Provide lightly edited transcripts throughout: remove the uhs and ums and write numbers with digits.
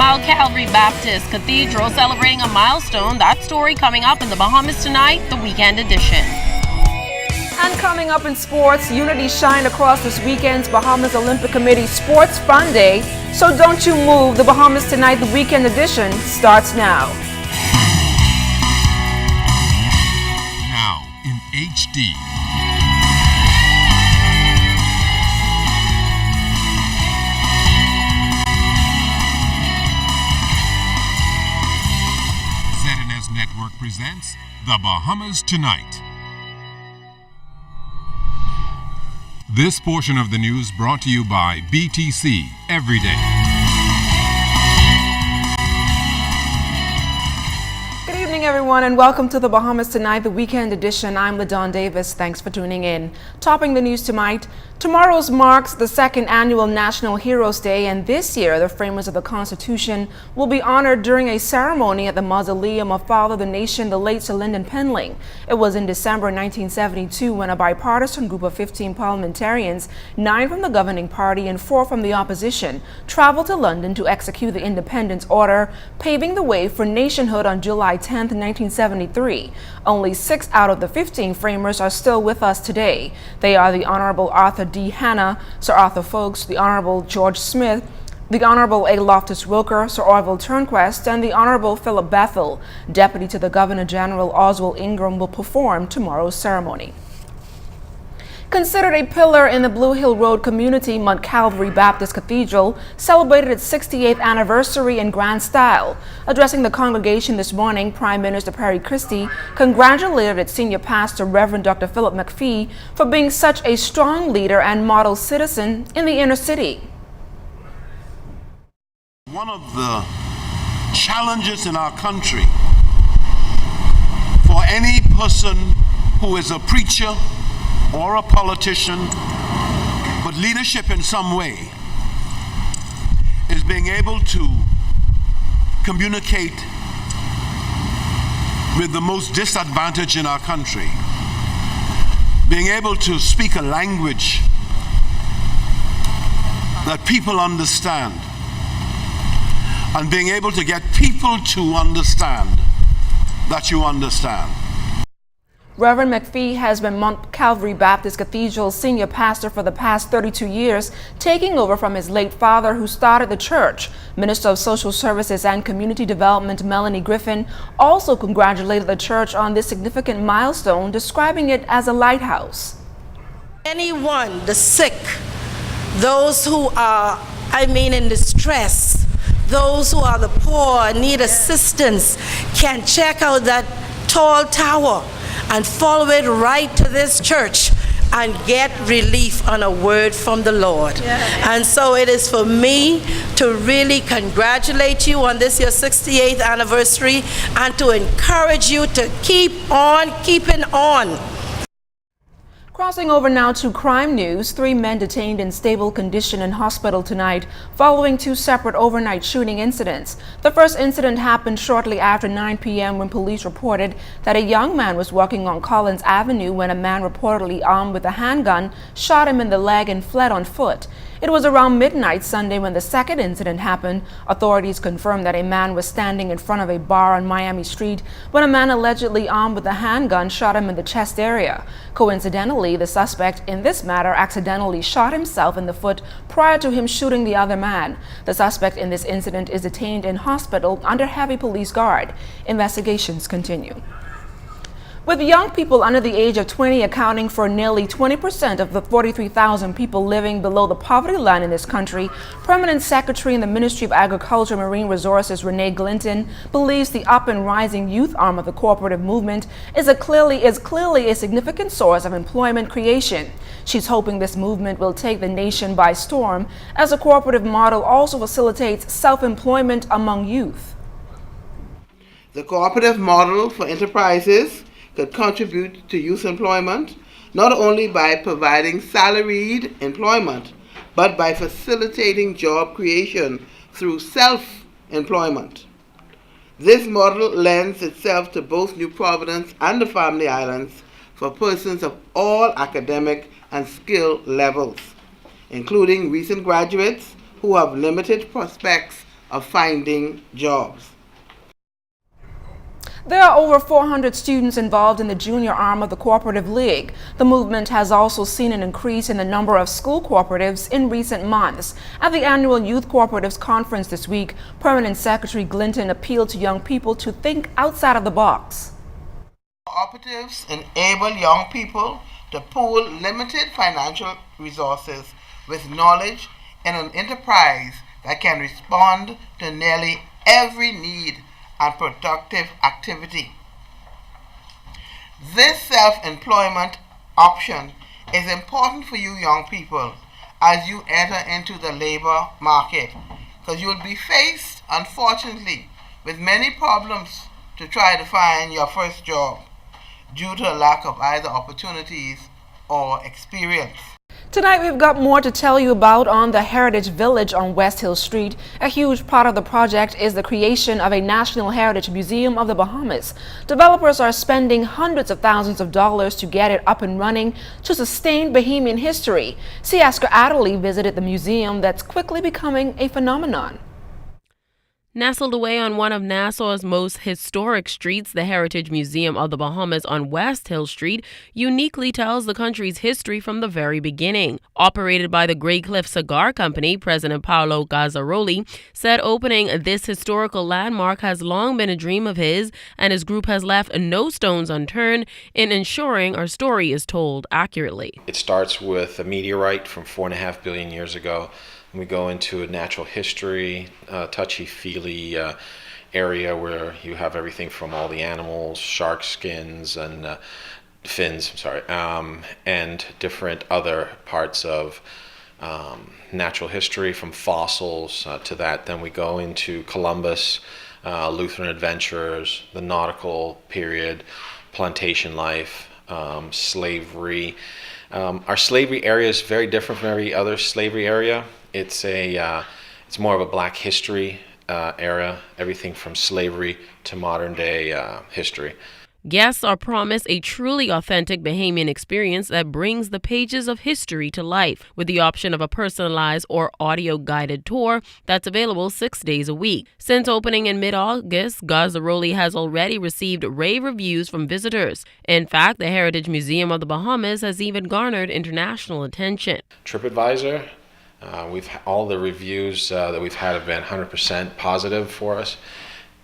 Mount Calvary Baptist Cathedral celebrating a milestone. That story coming up in the Bahamas Tonight, the weekend edition. And coming up in sports, unity shined across this weekend's Bahamas Olympic Committee Sports Fun Day. So don't you move. The Bahamas Tonight, the weekend edition starts now. Now in HD. ZNS Network presents The Bahamas Tonight. This portion of the news brought to you by BTC Every Day. Good evening, everyone, and welcome to the Bahamas Tonight, the weekend edition. I'm LaDawn Davis. Thanks for tuning in. Topping the news tonight, tomorrow's marks the second annual National Heroes Day, and this year the framers of the Constitution will be honored during a ceremony at the mausoleum of Father of the Nation, the late Sir Lyndon Penling. It was in December 1972 when a bipartisan group of 15 parliamentarians, 9 from the governing party and 4 from the opposition, traveled to London to execute the independence order, paving the way for nationhood on July 10, 1973. Only 6 out of the 15 framers are still with us today. They are the Honorable Arthur D. Hanna, Sir Arthur Folkes, the Honorable George Smith, the Honorable A. Loftus Wilker, Sir Orville Turnquest, and the Honorable Philip Bethel. Deputy to the Governor General Oswald Ingram will perform tomorrow's ceremony. Considered a pillar in the Blue Hill Road community, Mount Calvary Baptist Cathedral celebrated its 68th anniversary in grand style. Addressing the congregation this morning, Prime Minister Perry Christie congratulated its senior pastor, Reverend Dr. Philip McPhee, for being such a strong leader and model citizen in the inner city. One of the challenges in our country for any person who is a preacher or a politician, but leadership in some way, is being able to communicate with the most disadvantaged in our country, being able to speak a language that people understand, and being able to get people to understand that you understand. Reverend McPhee has been Mount Calvary Baptist Cathedral's senior pastor for the past 32 years, taking over from his late father who started the church. Minister of Social Services and Community Development Melanie Griffin also congratulated the church on this significant milestone, describing it as a lighthouse. Anyone, the sick, those who are, in distress, those who are the poor, need assistance, can check out that tall tower and follow it right to this church and get relief on a word from the Lord. And so it is for me to really congratulate you on this your 68th anniversary and to encourage you to keep on keeping on. Crossing over now to crime news, 3 men detained in stable condition in hospital tonight following 2 separate overnight shooting incidents. The first incident happened shortly after 9 p.m. when police reported that a young man was walking on Collins Avenue when a man reportedly armed with a handgun shot him in the leg and fled on foot. It was around midnight Sunday when the second incident happened. Authorities confirmed that a man was standing in front of a bar on Miami Street when a man allegedly armed with a handgun shot him in the chest area. Coincidentally, the suspect in this matter accidentally shot himself in the foot prior to him shooting the other man. The suspect in this incident is detained in hospital under heavy police guard. Investigations continue. With young people under the age of 20 accounting for nearly 20% of the 43,000 people living below the poverty line in this country, Permanent Secretary in the Ministry of Agriculture and Marine Resources Renee Glinton believes the up and rising youth arm of the cooperative movement is clearly a significant source of employment creation. She's hoping this movement will take the nation by storm, as the cooperative model also facilitates self-employment among youth. The cooperative model for enterprises could contribute to youth employment, not only by providing salaried employment, but by facilitating job creation through self-employment. This model lends itself to both New Providence and the Family Islands for persons of all academic and skill levels, including recent graduates who have limited prospects of finding jobs. There are over 400 students involved in the junior arm of the Cooperative League. The movement has also seen an increase in the number of school cooperatives in recent months. At the annual Youth Cooperatives Conference this week, Permanent Secretary Glinton appealed to young people to think outside of the box. Cooperatives enable young people to pool limited financial resources with knowledge in an enterprise that can respond to nearly every need and productive activity. This self-employment option is important for you young people as you enter into the labor market, because you will be faced, unfortunately, with many problems to try to find your first job due to a lack of either opportunities or experience. Tonight we've got more to tell you about on the Heritage Village on West Hill Street. A huge part of the project is the creation of a National Heritage Museum of the Bahamas. Developers are spending hundreds of thousands of dollars to get it up and running to sustain Bahamian history. Oscar Adderley visited the museum that's quickly becoming a phenomenon. Nestled away on one of Nassau's most historic streets, the Heritage Museum of the Bahamas on West Hill Street uniquely tells the country's history from the very beginning. Operated by the Grey Cliff Cigar Company, President Paolo Gazzaroli said opening this historical landmark has long been a dream of his, and his group has left no stones unturned in ensuring our story is told accurately. It starts with a meteorite from 4.5 billion years ago. We go into a natural history, touchy-feely area where you have everything from all the animals, shark skins and fins, and different other parts of natural history, from fossils to that. Then we go into Columbus, Lutheran adventurers, the nautical period, plantation life, slavery. Our slavery area is very different from every other slavery area. It's more of a black history era, everything from slavery to modern day history. Guests are promised a truly authentic Bahamian experience that brings the pages of history to life, with the option of a personalized or audio-guided tour that's available 6 days a week. Since opening in mid-August, Gazzaroli has already received rave reviews from visitors. In fact, the Heritage Museum of the Bahamas has even garnered international attention. TripAdvisor, all the reviews that we've had have been 100% positive for us,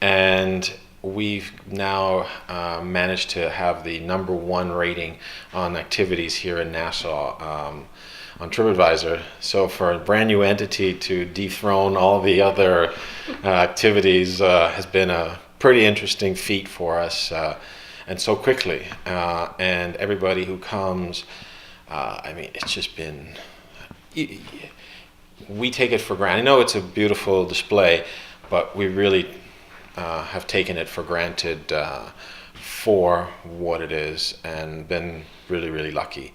and we've now managed to have the #1 rating on activities here in Nassau on TripAdvisor. So for a brand new entity to dethrone all the other activities has been a pretty interesting feat for us, and so quickly. And everybody who comes, it's just been... We take it for granted. I know it's a beautiful display, but we really have taken it for granted for what it is, and been really, really lucky.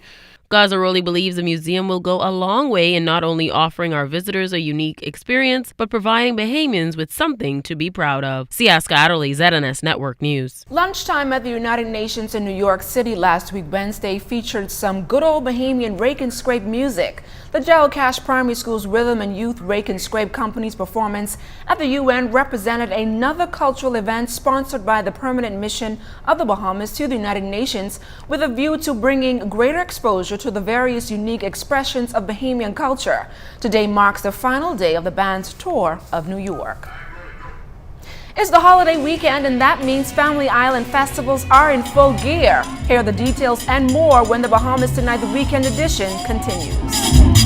Gazzaroli believes the museum will go a long way in not only offering our visitors a unique experience, but providing Bahamians with something to be proud of. Oscar Adderley, ZNS Network News. Lunchtime at the United Nations in New York City last week Wednesday featured some good old Bahamian rake and scrape music. The Gerald Cash Primary School's Rhythm and Youth Rake and Scrape Company's performance at the UN represented another cultural event sponsored by the Permanent Mission of the Bahamas to the United Nations, with a view to bringing greater exposure to the various unique expressions of Bahamian culture. Today marks the final day of the band's tour of New York. It's the holiday weekend, and that means Family Island festivals are in full gear. Here are the details and more when the Bahamas Tonight, the weekend edition, continues.